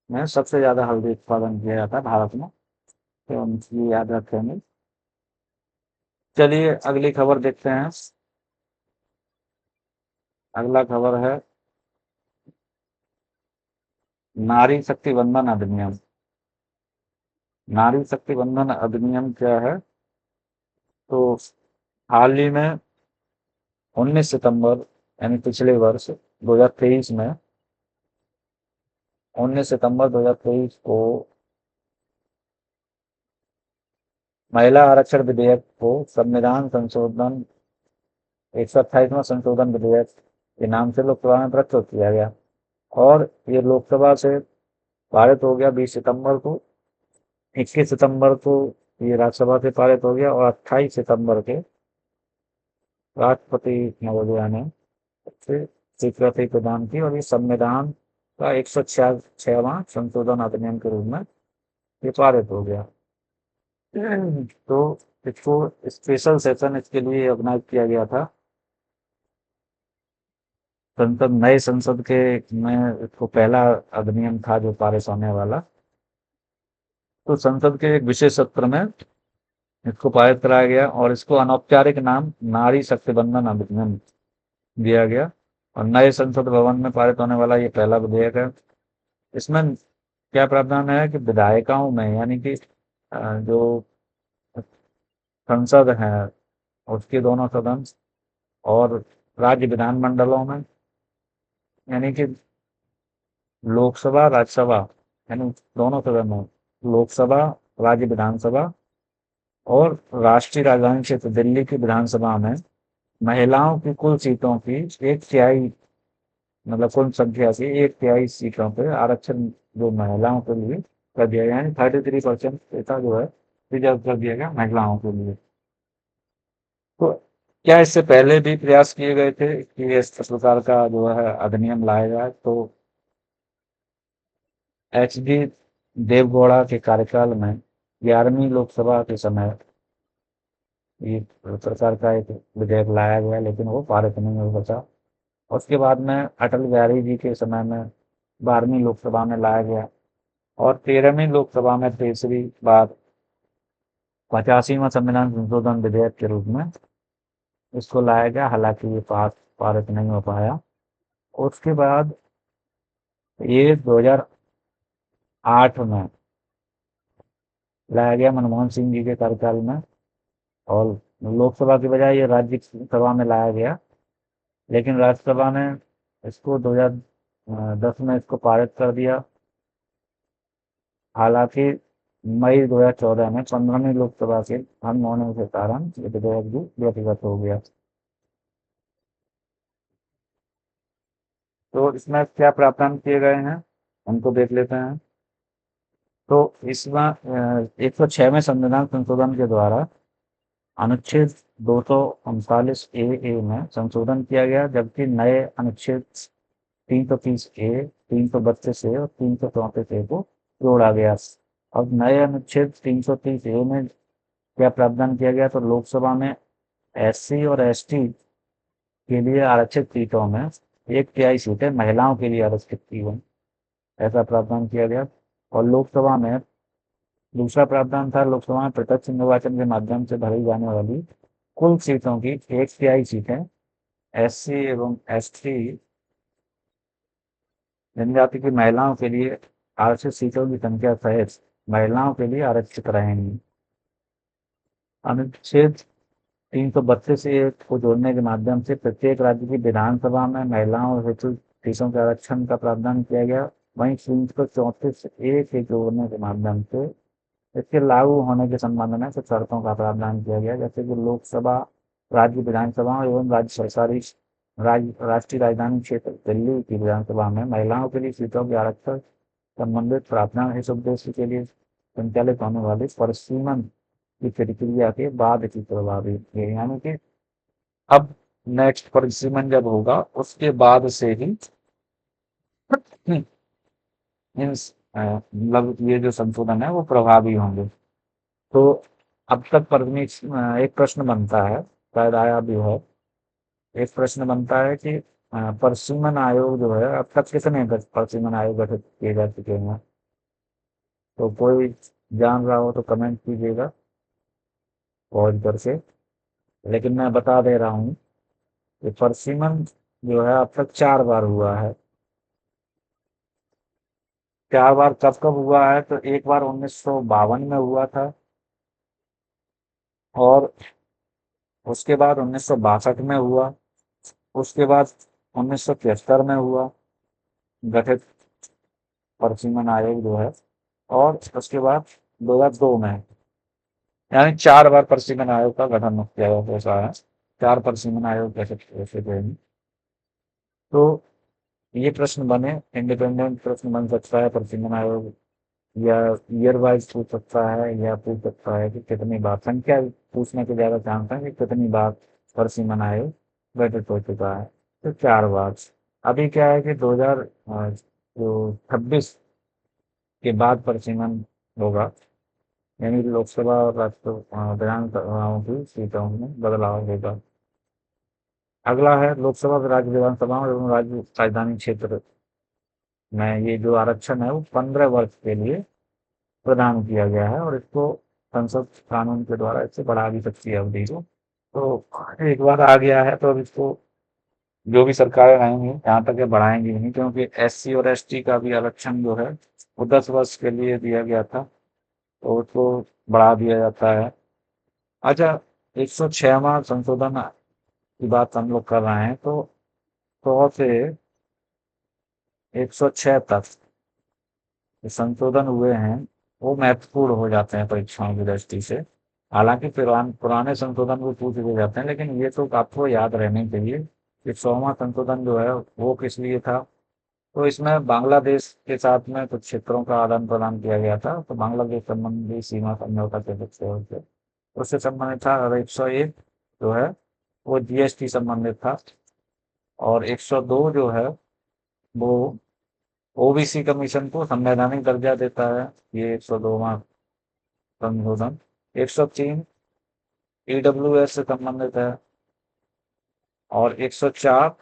में सबसे ज्यादा हल्दी उत्पादन किया जाता है भारत में, तो हम ये याद रखेंगे। चलिए अगली खबर देखते हैं। अगला खबर है नारी शक्ति बंधन अधिनियम। नारी शक्ति बंधन अधिनियम क्या है? तो हाल ही में 19 सितंबर, यानी पिछले वर्ष 2023 में, 19 सितंबर 2023 को महिला आरक्षण विधेयक को संविधान संशोधन 128वां संशोधन विधेयक के नाम से लोकसभा में प्रस्तुत किया गया, और ये लोकसभा से पारित हो गया 20 सितंबर को। 21 सितंबर को ये राज्यसभा से पारित हो गया, और 28 सितंबर के राष्ट्रपति महोदया ने से स्वीकृति प्रदान की, और ये संविधान का 106वां संशोधन अधिनियम के रूप में ये पारित हो गया। तो इसको स्पेशल सेशन इसके लिए ऑर्गेनाइज किया गया था। नए संसद के में इसको पहला अधिनियम था जो पारित होने वाला। तो संसद के एक विशेष सत्र में इसको पारित कराया गया और इसको अनौपचारिक नाम नारी शक्ति बंधन अधिनियम दिया गया। और नए संसद भवन में पारित होने वाला ये पहला विधेयक है। इसमें क्या प्रावधान है कि विधायिकाओं में यानी कि जो संसद है उसके दोनों सदन और राज्य विधानमंडलों में यानी कि लोकसभा राज्यसभा यानी दोनों सदन में लोकसभा राज्य विधानसभा और राष्ट्रीय राजधानी क्षेत्र दिल्ली की विधानसभा में महिलाओं की कुल सीटों की एक तिहाई मतलब कुल संख्या की एक तिहाई सीटों पे आरक्षण जो महिलाओं के लिए कर दिया गया यानी 33% ऐसा जो है रिजर्व कर दिया गया महिलाओं के लिए। तो क्या इससे पहले भी प्रयास किए गए थे कि इस प्रकार का जो है अधिनियम लाया जाए? तो एच डी देवगौड़ा के कार्यकाल में 11वीं लोकसभा के समय ये प्रकार का एक विधेयक लाया गया लेकिन वो पारित नहीं हो सका। उसके बाद में अटल बिहारी जी के समय में 12वीं लोकसभा में लाया गया और 13वीं लोकसभा में तीसरी बार 85वां संविधान संशोधन विधेयक के रूप में इसको लाया गया। हालांकि ये पारित नहीं हो पाया। उसके बाद ये 2008 में लाया गया मनमोहन सिंह जी के कार्यकाल में और लोकसभा की बजाय ये राज्यसभा में लाया गया लेकिन राज्यसभा ने इसको 2010 में इसको पारित कर दिया। हालांकि मई 2014 में 15वीं लोकसभा के भंग होने के कारण ये विधेयक भी व्यक्तिगत हो गया। तो इसमें क्या प्रावधान किए गए हैं उनको देख लेते हैं। तो इसमें 106वें संविधान संशोधन के द्वारा अनुच्छेद 239 ए में संशोधन किया गया जबकि नए अनुच्छेद 330 ए 332 ए और 334 ए को जोड़ा गया। अब नए अनुच्छेद 330 ए में क्या प्रावधान किया गया तो लोकसभा में एससी और एसटी के लिए आरक्षित सीटों में एक तिहाई सीटें महिलाओं के लिए आरक्षित की गई ऐसा प्रावधान किया गया। और लोकसभा में दूसरा प्रावधान था लोकसभा में प्रत्यक्ष निर्वाचन के माध्यम से भरी जाने वाली कुल सीटों की एक तिहाई सीटें एससी एवं एसटी जनजाति की महिलाओं के लिए आरक्षित सीटों की संख्या सहित महिलाओं के लिए आरक्षित रहेंगी। अनुच्छेद 332 ए को जोड़ने के माध्यम से प्रत्येक राज्य की विधानसभा में महिलाओं हेतु सीटों के आरक्षण का प्रावधान किया गया। वहीं 334 ए के जोड़ने के माध्यम से इसके लागू होने के संबंध में कुछ शर्तों का प्रावधान किया गया जैसे कि लोकसभा राज्य विधानसभा एवं राज्य सरकारी राष्ट्रीय राजधानी क्षेत्र दिल्ली की विधानसभा में महिलाओं के लिए सीटों के आरक्षण संबंधित प्रावधान इस उद्देश्य के लिए संचालित होने वाली परिसीमन की प्रक्रिया के बाद की प्रभावी है यानी कि अब नेक्स्ट परिसीमन जब होगा उसके बाद से ही मतलब ये जो संशोधन है वो प्रभावी होंगे। तो अब तक एक प्रश्न बनता है शायद आया भी है एक प्रश्न बनता है कि परिसीमन आयोग जो है अब तक कितने परिसीमन आयोग गठित किए जा चुके हैं? तो कोई जान रहा हो तो कमेंट कीजिएगा पॉज करके। लेकिन मैं बता दे रहा हूँ कि परिसीमन जो है अब तक 4 बार हुआ है। 4 बार कब कब हुआ है तो एक बार 1952 में हुआ था और उसके बाद 1962 में हुआ। उसके बाद 1973 में हुआ गठित परिसीमन आयोग जो है और उसके बाद 2002 में यानी 4 बार परिसीमन आयोग का गठन किया गया है। 4 परिसीमन आयोग गठित किए गए हैं। तो ये प्रश्न बने इंडिपेंडेंट प्रश्न बन सकता है परिसीमन आयोग या ईयर वाइज पूछ सकता है या पूछ सकता है कि कितनी बार संख्या पूछने के ज्यादा चांस है कि कितनी बार परिसीमन आयोग गठित हो चुका है। तो 4 बार। अभी क्या है कि 2026 के बाद परिसीमन होगा यानी लोकसभा और राज्यसभा विधानसभाओं की सीटों में बदलाव होगा। अगला है लोकसभा राज्य विधानसभाओं एवं राज्य राजधानी क्षेत्र में ये जो आरक्षण है वो 15 वर्ष के लिए प्रदान किया गया है और इसको संसद कानून के द्वारा इससे बढ़ा भी सकती है अवधि को। तो एक बार आ गया है तो अब इसको जो भी सरकारें आएंगी यहाँ तक ये बढ़ाएंगी नहीं, क्योंकि एससी और एसटी का भी आरक्षण जो है वो 10 वर्ष के लिए दिया गया था, तो उसको बढ़ा दिया जाता है। अच्छा, 106वां संशोधन की बात हम लोग कर रहे हैं, तो 100 से 106 तक जो संशोधन हुए हैं वो महत्वपूर्ण हो जाते हैं परीक्षाओं की दृष्टि से। हालांकि पुराने संशोधन भी पूछ लिए जाते हैं, लेकिन ये तो आपको याद रहने चाहिए कि 100वां संशोधन जो है वो किस लिए था। तो इसमें बांग्लादेश के साथ में कुछ क्षेत्रों का आदान प्रदान किया गया था, तो बांग्लादेश संबंधी सीमा समझौता के कुछ उससे संबंधित था। और 101 जो है वो जीएसटी संबंधित था। और 102 जो है वो ओबीसी कमीशन को संवैधानिक दर्जा देता है, ये 102वां संशोधन। 103 ईडब्ल्यूएस से संबंधित है। और 104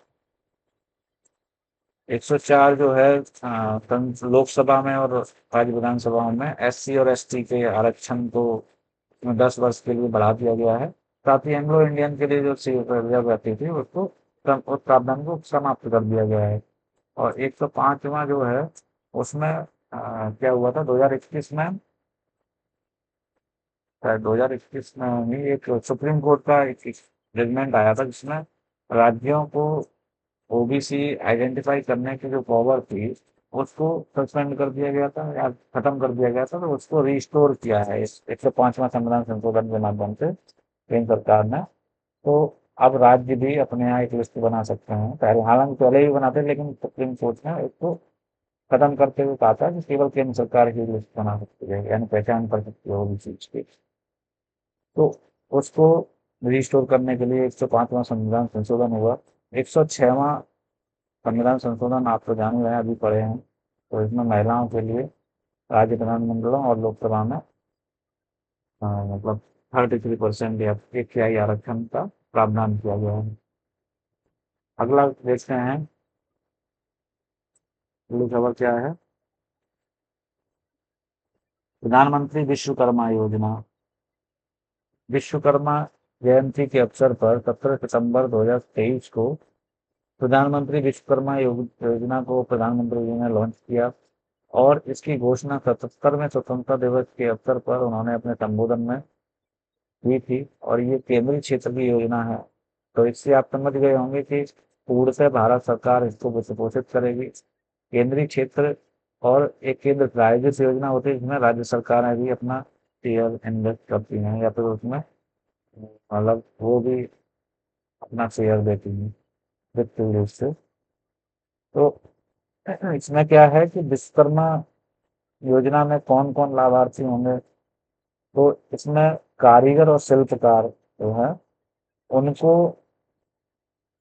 जो है लोकसभा में और राज्य विधानसभाओं में एससी और एसटी के आरक्षण को 10 वर्ष के लिए बढ़ा दिया गया है। साथ ही एंग्लो इंडियन के लिए जो सीट रिजर्व रहती थी उसको उस प्रावधान को समाप्त कर दिया गया है। और 105वां जो है उसमें क्या हुआ था 2021 में, शायद 2021 में ही एक सुप्रीम कोर्ट का एक जजमेंट आया था जिसमें राज्यों को ओबीसी आइडेंटिफाई करने की जो पावर थी उसको सस्पेंड कर दिया गया था या खत्म कर दिया गया था, तो उसको रिस्टोर किया है इस 105वां संविधान संशोधन के माध्यम से केंद्र सरकार ने। तो अब राज्य भी अपने यहाँ एक लिस्ट बना सकते हैं, पहले हालांकि पहले ही बनाते लेकिन सुप्रीम कोर्ट ने इसको खत्म करते हुए कहा था कि केवल केंद्र सरकार की लिस्ट बना सकती है, यानी पहचान कर सकती है ओबीसी की। तो उसको रिस्टोर करने के लिए 105वां संविधान संशोधन हुआ। 106वां संविधान संशोधन आप तो जान ही रहे हैं, अभी पढ़े हैं। तो इसमें महिलाओं के लिए राज्य विधानमंडलों और लोकसभा में मतलब 33% या एक तिहाई आरक्षण का प्रावधान किया गया है। अगला देखते हैं, अगली खबर क्या है। प्रधानमंत्री विश्वकर्मा योजना। विश्वकर्मा जयंती के अवसर पर 17 सितंबर 2023 को प्रधानमंत्री विश्वकर्मा योजना को प्रधानमंत्री जी ने लॉन्च किया और इसकी घोषणा 77वें स्वतंत्रता दिवस के अवसर पर उन्होंने अपने संबोधन में की थी। और ये केंद्रीय क्षेत्र की योजना है, तो इससे आप समझ गए होंगे कि पूर्ण से भारत सरकार इसको वित्त-पोषित करेगी। केंद्रीय क्षेत्र और एक केंद्र प्रायोजित योजना होती है जिसमें राज्य सरकारें भी अपना शेयर इन्वेस्ट करती हैं या फिर उसमें मतलब वो भी अपना शेयर देती हैं वित्तीय रूप से। तो इसमें क्या है कि विश्वकर्मा योजना में कौन कौन लाभार्थी होंगे, तो इसमें कारीगर और शिल्पकार जो है उनको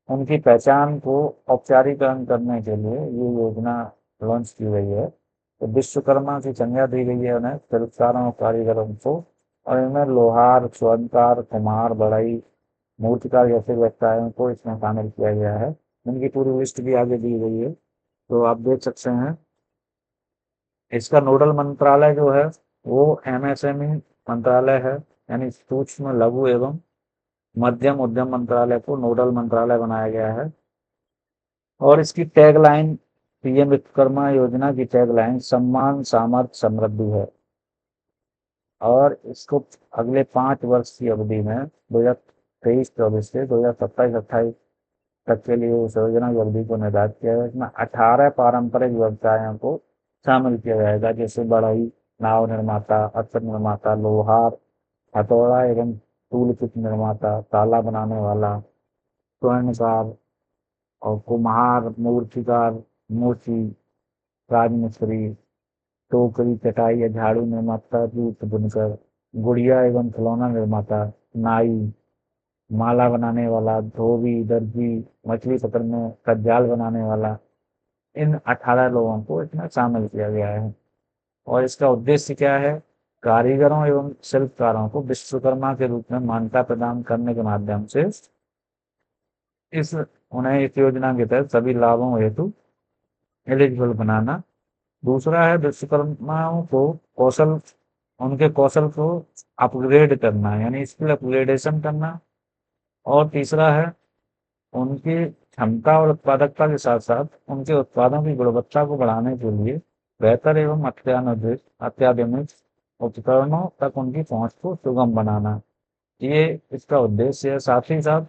उनकी पहचान को औपचारिकरण करने के लिए ये योजना लॉन्च की गई है। तो विश्वकर्मा की संज्ञा दी गई है उन्हें, शिल्पकारों और कारीगरों को। और इनमें लोहार, स्वर्णकार, कुम्हार, बढ़ई, मूर्तिकार जैसे व्यवसायों को इसमें शामिल किया गया है। इनकी पूरी लिस्ट भी आगे दी गई है, तो आप देख सकते हैं। इसका नोडल मंत्रालय जो है वो एमएसएमई मंत्रालय है, यानी सूक्ष्म लघु एवं मध्यम उद्यम मंत्रालय को नोडल मंत्रालय बनाया गया है। और इसकी टैगलाइन, पीएम विश्वकर्मा योजना की टैगलाइन सम्मान, सामर्थ्य, समृद्धि है। और इसको अगले 5 वर्ष की अवधि में 2023-24 से 2027-28 तक के लिए इस योजना की अवधि को निर्धारित किया है। इसमें 18 पारंपरिक व्यवसायों को शामिल किया जाएगा, जैसे बढ़ई, नाव निर्माता, अस्त्र निर्माता, लोहार, हथौड़ा एवं टूल किट निर्माता, ताला बनाने वाला, स्वर्णकार और कुम्हार, मूर्तिकार, मोची, राजमिस्त्री, टोकरी, चटाई या झाड़ू निर्माता, जूत बुनकर, गुड़िया एवं खिलौना निर्माता, नाई, माला बनाने वाला, धोबी, दर्जी, मछली पकड़ने का जाल बनाने वाला, इन 18 लोगों को इसमें शामिल किया गया है। और इसका उद्देश्य क्या है? कारीगरों एवं शिल्पकारों को विश्वकर्मा के रूप में मान्यता प्रदान करने के माध्यम से इस उन्हें इस योजना के तहत सभी लाभों हेतु एलिजिबल बनाना, दूसरा है विश्वकर्माओं को कौशल उनके कौशल को अपग्रेड करना, यानी स्किल अपग्रेडेशन करना। और तीसरा है उनकी क्षमता और उत्पादकता के साथ-साथ उनके उत्पादों की गुणवत्ता को बढ़ाने के लिए बेहतर एवं अत्याधुनिक उपकरणों तक उनकी पहुँच को सुगम बनाना। ये इसका उद्देश्य है। साथ ही साथ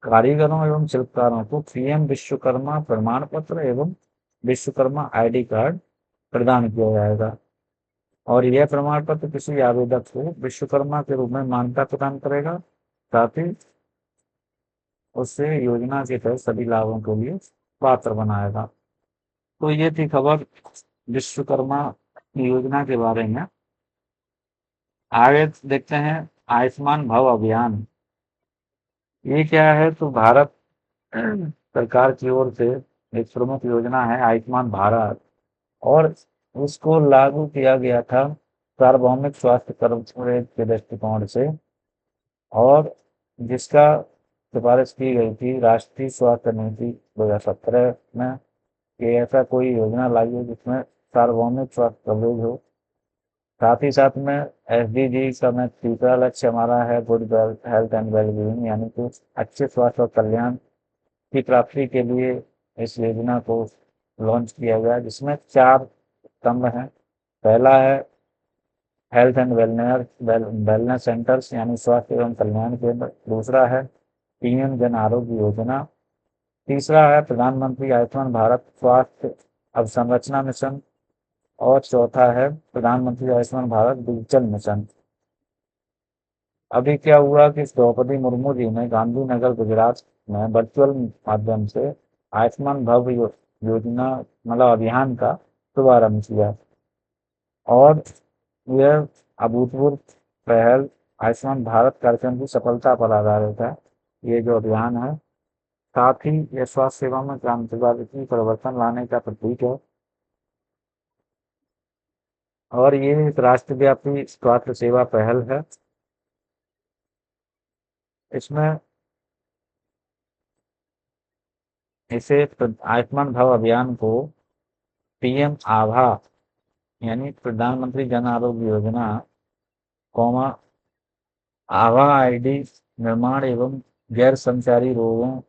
कारीगरों एवं शिल्पकारों को पीएम विश्वकर्मा प्रमाण पत्र एवं विश्वकर्मा आईडी कार्ड प्रदान किया जाएगा। और यह प्रमाण पत्र किसी आवेदक को विश्वकर्मा के रूप में मान्यता प्रदान करेगा, साथ ही उससे योजना के तहत सभी लाभों के लिए पात्र बनाएगा। तो ये थी खबर विश्वकर्मा योजना के बारे में। आगे देखते हैं आयुष्मान भव अभियान। ये क्या है? तो भारत सरकार की ओर से एक प्रमुख योजना है आयुष्मान भारत, और इसको लागू किया गया था सार्वभौमिक स्वास्थ्य कवरेज के दृष्टिकोण से, और जिसका सिफारिश की गई थी राष्ट्रीय स्वास्थ्य नीति 2017 में कि ऐसा कोई योजना लाई हो जिसमें सार्वभौमिक स्वास्थ्य कवरेज हो। साथ ही साथ में एसडीजी का में तीसरा लक्ष्य हमारा है गुड हेल्थ एंड वेलबींग, यानी कि अच्छे स्वास्थ्य और कल्याण की प्राप्ति के लिए इस योजना को लॉन्च किया गया, जिसमें 4 स्तंभ हैं। पहला है हेल्थ एंड वेलनेस सेंटर्स, यानी स्वास्थ्य एवं कल्याण केंद्र। दूसरा है पीएम जन आरोग्य योजना। तीसरा है प्रधानमंत्री आयुष्मान भारत स्वास्थ्य अवसंरचना मिशन। और चौथा है प्रधानमंत्री आयुष्मान भारत डिजिटल मिशन। अभी क्या हुआ कि द्रौपदी मुर्मू जी ने गांधीनगर गुजरात में वर्चुअल माध्यम से आयुष्मान भव योजना मतलब अभियान का शुभारंभ किया, और यह अभूतपूर्व पहल आयुष्मान भारत कार्यक्रम की सफलता पर आधारित है। ये जो अभियान है, साथ ही यह स्वास्थ्य सेवा में क्रांतिकारी परिवर्तन लाने का प्रतीक है, और ये एक राष्ट्रव्यापी स्वास्थ्य सेवा पहल है। इसमें इसे आयुष्मान भव अभियान को पीएम आभा, यानी प्रधानमंत्री जन आरोग्य योजना, कौमा आभा आईडी निर्माण एवं गैर संचारी रोगों,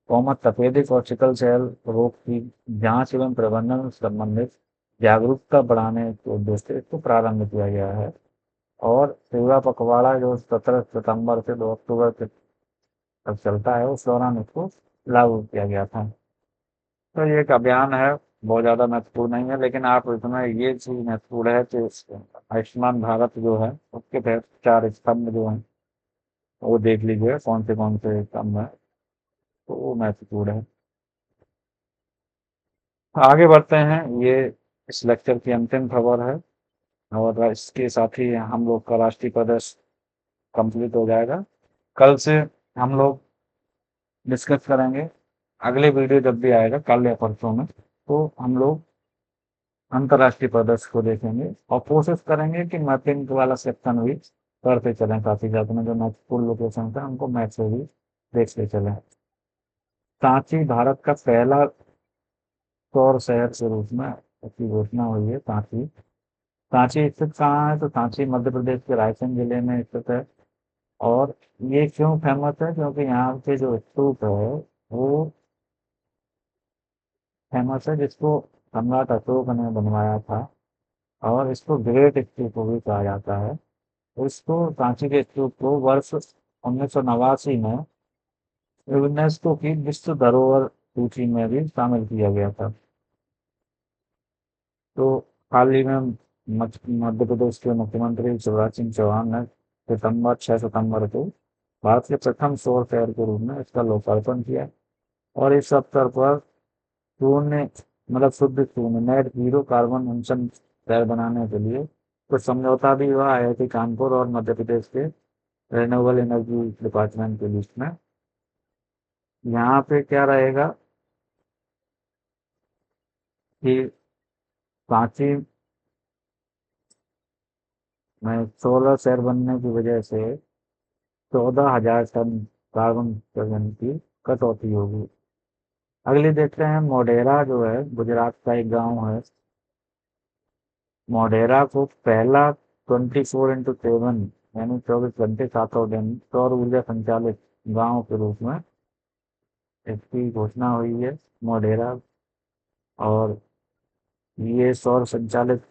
कौमा तपेदिक और सिकल सेल रोग की जांच एवं प्रबंधन से संबंधित जागरूकता बढ़ाने के उद्देश्य से इसको प्रारंभ किया गया है। और सेवा पखवाड़ा जो 17 सितंबर से 2 अक्टूबर तक चलता है, उस दौरान इसको लागू किया गया था। तो ये एक अभियान है, बहुत ज़्यादा महत्वपूर्ण नहीं है, लेकिन आप इसमें ये चीज़ महत्वपूर्ण है कि आयुष्मान भारत जो है उसके तहत 4 स्तंभ जो हैं वो देख लीजिए कौन से स्तंभ हैं, तो वो महत्वपूर्ण है। आगे बढ़ते हैं, ये इस लेक्चर की अंतिम खबर है, और इसके साथ ही हम लोग का राष्ट्रीय प्रदर्श कंप्लीट हो जाएगा। कल से हम लोग डिस्कस करेंगे, अगले वीडियो जब भी आएगा कल या परसों में, तो हम लोग अंतर्राष्ट्रीय प्रदर्शन को देखेंगे और कोशिश करेंगे कि मैपिंग वाला सेक्शन भी करते चलें, काफ़ी ज़्यादा में जो महत्वपूर्ण लोकेशन है उनको मैप से भी देखते चलें। सांची भारत का पहला सौर शहर के रूप में इसकी घोषणा हुई है। सांची सांची स्थित कहाँ है? तो सांची मध्य प्रदेश के रायसेन जिले में स्थित है। और ये क्यों फेमस है? क्योंकि यहाँ के जो स्तूप है वो फेमस है, जिसको सम्राट अशोक ने बनवाया था, और इसको ग्रेट स्तूप भी कहा जाता है। इसको सांची के स्तूप को वर्ष 1989 में यूनेस्को की विश्व धरोहर सूची में भी शामिल किया गया था। तो हाल ही में मध्य प्रदेश के मुख्यमंत्री शिवराज सिंह चौहान ने 6 सितंबर को भारत के प्रथम सौर शहर के रूप में इसका लोकार्पण किया, और इस अवसर पर शून्य मतलब शुद्ध शून्य नेट जीरो कार्बन एमिशन शहर बनाने के लिए कुछ समझौता भी हुआ आईआईटी कानपुर और मध्य प्रदेश के रिन्यूएबल एनर्जी डिपार्टमेंट के बीच में। यहाँ पे क्या रहेगा कि सांची में सोलर शहर बनने की वजह से 14,000 टन कार्बन उत्सर्जन की कटौती होगी। अगली देखते हैं मोढेरा जो है गुजरात का एक गांव है, मोढेरा को पहला 24x7 यानी 24 घंटे 7 दिन सौर ऊर्जा संचालित गांव के रूप में इसकी घोषणा हुई है मोढेरा। और ये सौर संचालित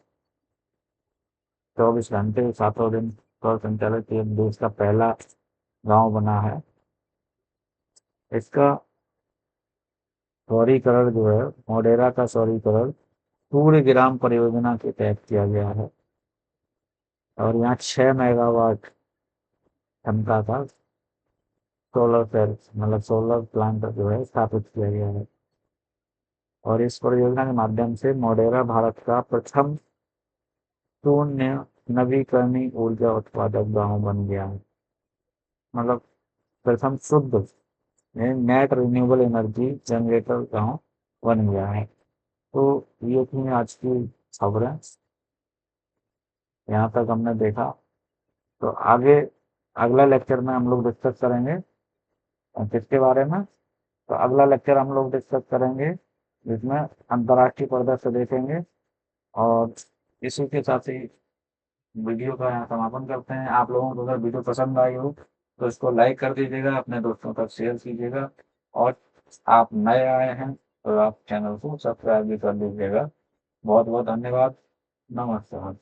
24 घंटे 7 दिन सौर संचालित ये देश का पहला गांव बना है। इसका सौरीकरण जो है, मोढेरा का सौरीकरण सूर्यग्राम परियोजना के तहत किया गया है और यहाँ 6 मेगावाट क्षमता का सोलर सेल मतलब सोलर प्लांट जो है स्थापित किया गया है। और इस परियोजना के माध्यम से मोढेरा भारत का प्रथम शून्य नवीकरणीय ऊर्जा उत्पादक गांव बन गया है। मतलब प्रथम शुद्ध नेट रिन्यूएबल एनर्जी जनरेटर गांव बन गया है। तो ये थी आज की खबरें, यहाँ तक हमने देखा। तो आगे अगला लेक्चर में हम लोग डिस्कस करेंगे किसके बारे में। तो अगला लेक्चर हम लोग डिस्कस करेंगे जिसमें अंतर्राष्ट्रीय पर्दा से देखेंगे। और इसी के साथ ही वीडियो का यहाँ समापन करते हैं। आप लोगों को अगर वीडियो पसंद आई हो तो इसको लाइक कर दीजिएगा, अपने दोस्तों तक शेयर कीजिएगा। और आप नए आए हैं तो आप चैनल को सब्सक्राइब भी कर दीजिएगा। बहुत बहुत धन्यवाद। नमस्कार।